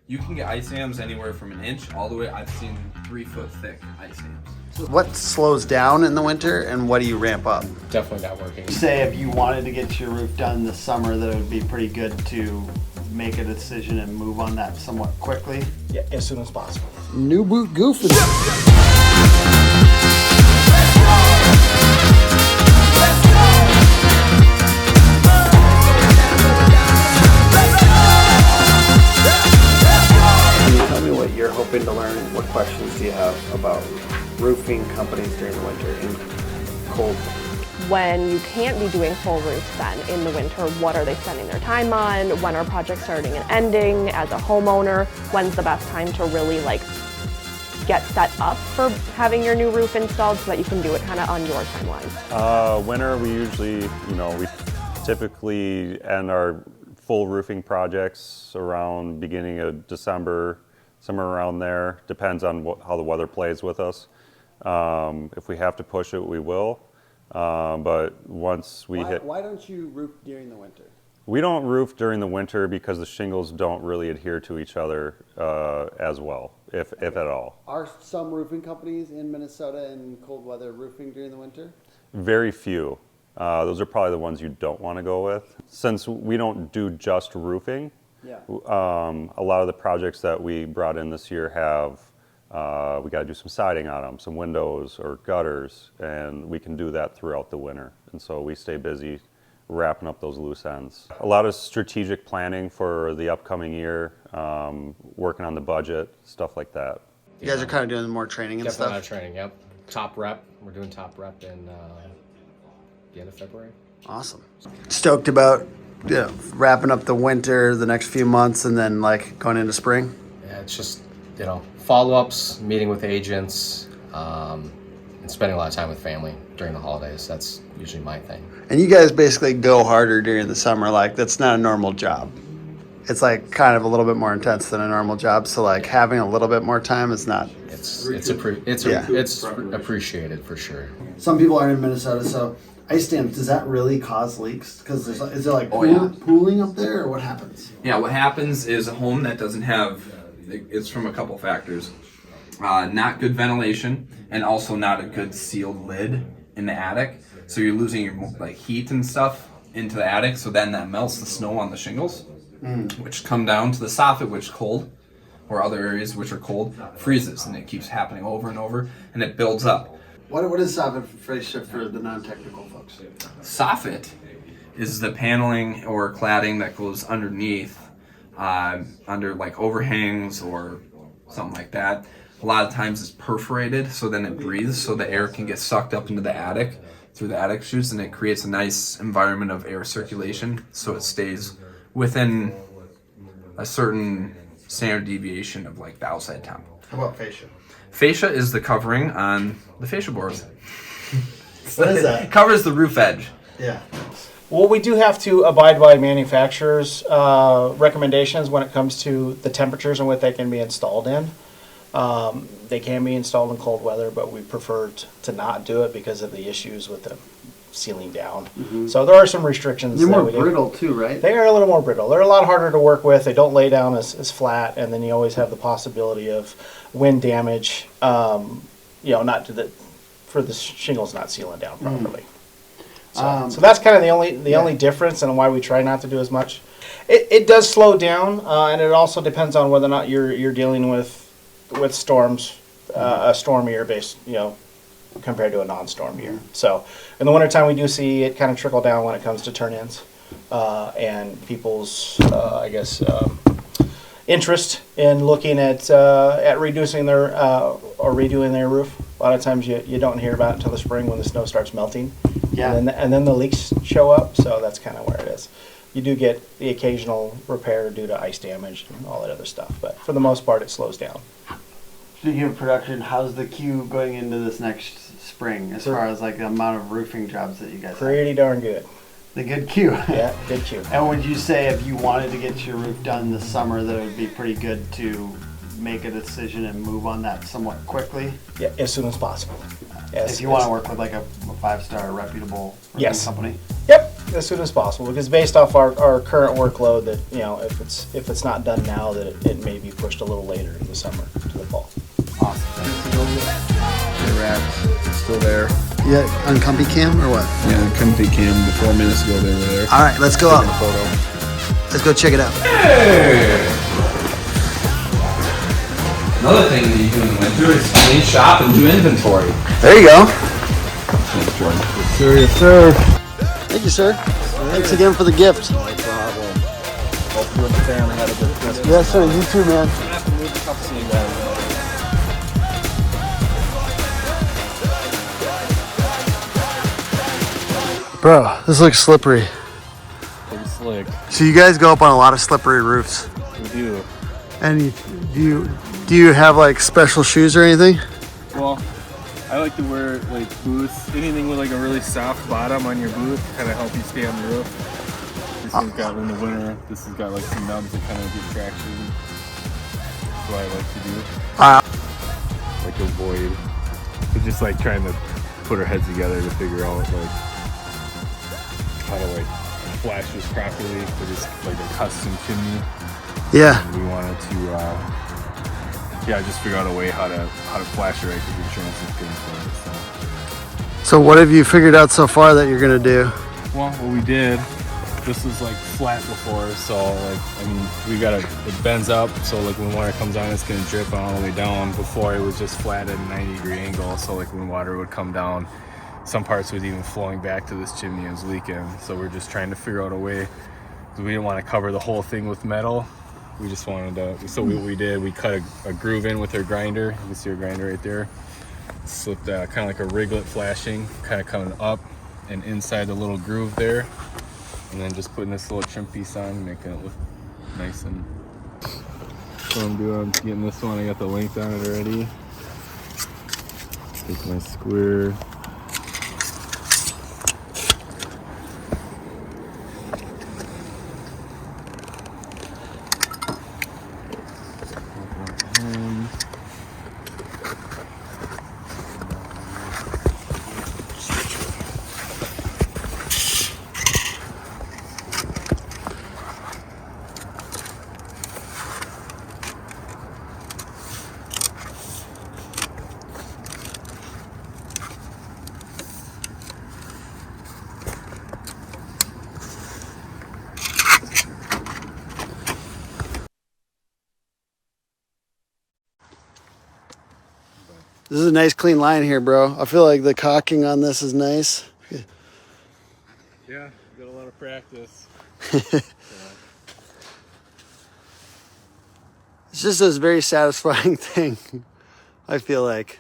You can get ice dams anywhere from an inch all the way. I've seen 3 foot thick ice dams. What slows down in the winter and what do you ramp up? Definitely not working. Say if you wanted to get your roof done this summer, that it would be pretty good to make a decision and move on that somewhat quickly. Yeah, as soon as possible. New boot goofing. Can you tell me what you're hoping to learn? What questions do you have about roofing companies during the winter in cold? When you can't be doing full roofs then in the winter, what are they spending their time on? When are projects starting and ending? As a homeowner, when's the best time to really get set up for having your new roof installed so that you can do it kind of on your timeline? Winter, we usually, we typically end our full roofing projects around beginning of December, somewhere around there. Depends on how the weather plays with us. If we have to push it, we will. But once we hit... Why don't you roof during the winter? We don't roof during the winter because the shingles don't really adhere to each other as well, if at all. Are some roofing companies in Minnesota in cold weather roofing during the winter? Very few. Those are probably the ones you don't want to go with. Since we don't do just roofing, a lot of the projects that we brought in this year have we got to do some siding on them, some windows or gutters, and we can do that throughout the winter. And so we stay busy wrapping up those loose ends. A lot of strategic planning for the upcoming year, working on the budget, stuff like that. You guys are kind of doing more training and Definitely stuff? not training, yep. Top rep. We're doing top rep in the end of February. Awesome. Stoked about wrapping up the winter, the next few months, and then going into spring? Yeah, it's just, follow-ups, meeting with agents, and spending a lot of time with family during the holidays. That's usually my thing. And you guys basically go harder during the summer. That's not a normal job. It's kind of a little bit more intense than a normal job. So having a little bit more time is not. It's appreciated for sure. Some people aren't in Minnesota, so ice dams, does that really cause leaks? Because is there pooling up there, or what happens? Yeah, what happens is a home that doesn't have, it's from a couple factors. Not good ventilation, and also not a good sealed lid in the attic. So you're losing your heat and stuff into the attic, so then that melts the snow on the shingles, which come down to the soffit, which is cold, or other areas which are cold, freezes, and it keeps happening over and over, and it builds up. What is soffit for the non-technical folks? Soffit is the paneling or cladding that goes underneath, under overhangs or something like that. A lot of times it's perforated, so then it breathes, so the air can get sucked up into the attic through the attic chutes, and it creates a nice environment of air circulation, so it stays within a certain standard deviation of the outside temp. How about fascia? Fascia is the covering on the fascia boards. What is that? It covers the roof edge. Yeah. Well, we do have to abide by manufacturers' recommendations when it comes to the temperatures and what they can be installed in. They can be installed in cold weather, but we prefer to not do it because of the issues with the sealing down. Mm-hmm. So there are some restrictions. They're more brittle too, right? They are a little more brittle. They're a lot harder to work with. They don't lay down as flat, and then you always have the possibility of wind damage. Not to for the shingles not sealing down properly. So that's kind of the only difference, and why we try not to do as much. It does slow down, and it also depends on whether or not you're dealing with storms, a storm year based, compared to a non-storm year. So in the wintertime, we do see it kind of trickle down when it comes to turn-ins and people's, interest in looking at reducing their or redoing their roof. A lot of times you don't hear about it until the spring when the snow starts melting. Yeah. And then the leaks show up. So that's kind of where it is. You do get the occasional repair due to ice damage and all that other stuff, but for the most part, it slows down. Speaking of production, how's the queue going into this next spring as far as the amount of roofing jobs that you guys have? Pretty darn good. The good queue. Yeah, good queue. And would you say if you wanted to get your roof done this summer that it would be pretty good to make a decision and move on that somewhat quickly? Yeah, as soon as possible. If you want to work with a 5-star reputable roofing company? Yep. as soon as possible, because based off our current workload, that if it's not done now, that it may be pushed a little later in the summer to the fall. Awesome. They're at, still there. Yeah, on Comfy Cam or what? Yeah, comfy cam. 4 minutes ago they were there. All right, let's go Taking a up. photo. Let's go check it out. Another thing that you do in the winter is clean shop and do inventory. There you go. Thanks, Jordan. Sir, yes, sir. Thank you, sir. Thanks again for the gift. No problem. Hope you and the family had a good Christmas. Yes, sir. You too, man. See you guys. Bro, this looks slippery. Pretty slick. So you guys go up on a lot of slippery roofs. We do. And do you have like special shoes or anything? Well, I like to wear like boots. Anything with like a really soft bottom on your boot to kind of help you stay on the roof. This one's got in the winter. This has got like some nubs that kind of get traction. That's what I like to do. Like avoid. We're just like trying to put our heads together to figure out like how to like flash this properly for this like a custom chimney. Yeah. And we wanted to just figure out a way how to flash it right because insurance is paying for it. So what have you figured out so far that you're gonna do? Well, what we did, this was like flat before, so like I mean we got it bends up, so like when water comes on it's gonna drip all the way down. Before it was just flat at a 90-degree angle, so like when water would come down, some parts was even flowing back to this chimney and was leaking. So we're just trying to figure out a way, because we didn't want to cover the whole thing with metal. We just wanted to, so what we did, we cut a groove in with our grinder. You can see our grinder right there. Slipped kind of like a riglet flashing, kind of coming up and inside the little groove there. And then just putting this little trim piece on, making it look nice. And so I'm getting this one, I got the length on it already. Take my square. This is a nice clean line here, bro. I feel like the caulking on this is nice. Yeah, got a lot of practice. It's just a very satisfying thing, I feel like.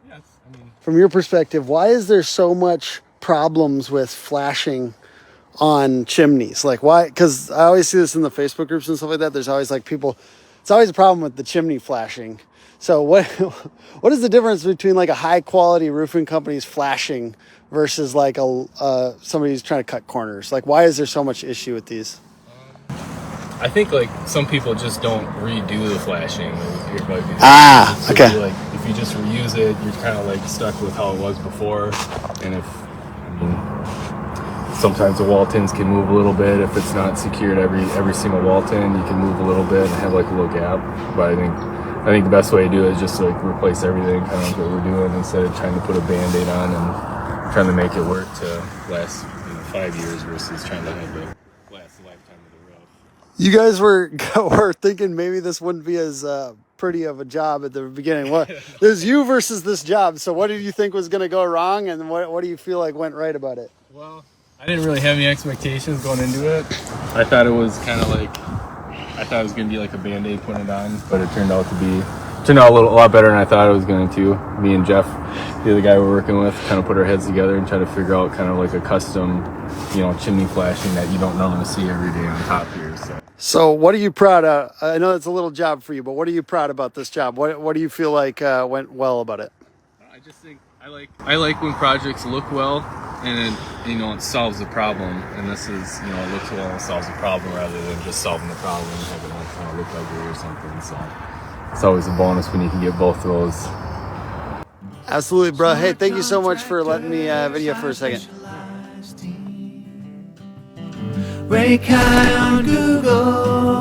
Yes, I mean, From your perspective, why is there so much problems with flashing on chimneys? Like why? Because I always see this in the Facebook groups and stuff like that. There's always like people, it's always a problem with the chimney flashing. So what is the difference between like a high quality roofing company's flashing versus like somebody who's trying to cut corners? Like why is there so much issue with these? I think like some people just don't redo the flashing. Okay. So like if you just reuse it, you're kind of like stuck with how it was before. And sometimes the wall tins can move a little bit. If it's not secured every single wall tin, you can move a little bit and have like a little gap. But I think the best way to do it is just like replace everything, kind of like what we're doing, instead of trying to put a Band-Aid on and trying to make it work to last 5 years versus trying to have it last the lifetime of the roof. You guys were thinking maybe this wouldn't be as pretty of a job at the beginning. What there's you versus this job. So what did you think was going to go wrong, and what do you feel like went right about it? Well, I didn't really have any expectations going into it. I thought it was kind of like, I thought it was going to be like a Band-Aid putting it on, but it turned out a lot better than I thought it was going to. Me and Jeff, the other guy we're working with, kind of put our heads together and try to figure out kind of like a custom, chimney flashing that you don't normally see every day on top here. So what are you proud of? I know it's a little job for you, but what are you proud about this job? What do you feel like went well about it? I just think I like when projects look well and it solves the problem. And this is, it looks well and solves the problem rather than just solving the problem and having it kind of look ugly or something. So it's always a bonus when you can get both of those. Absolutely, bro. Hey, thank you so much for letting me video for a second. Rank high on Google.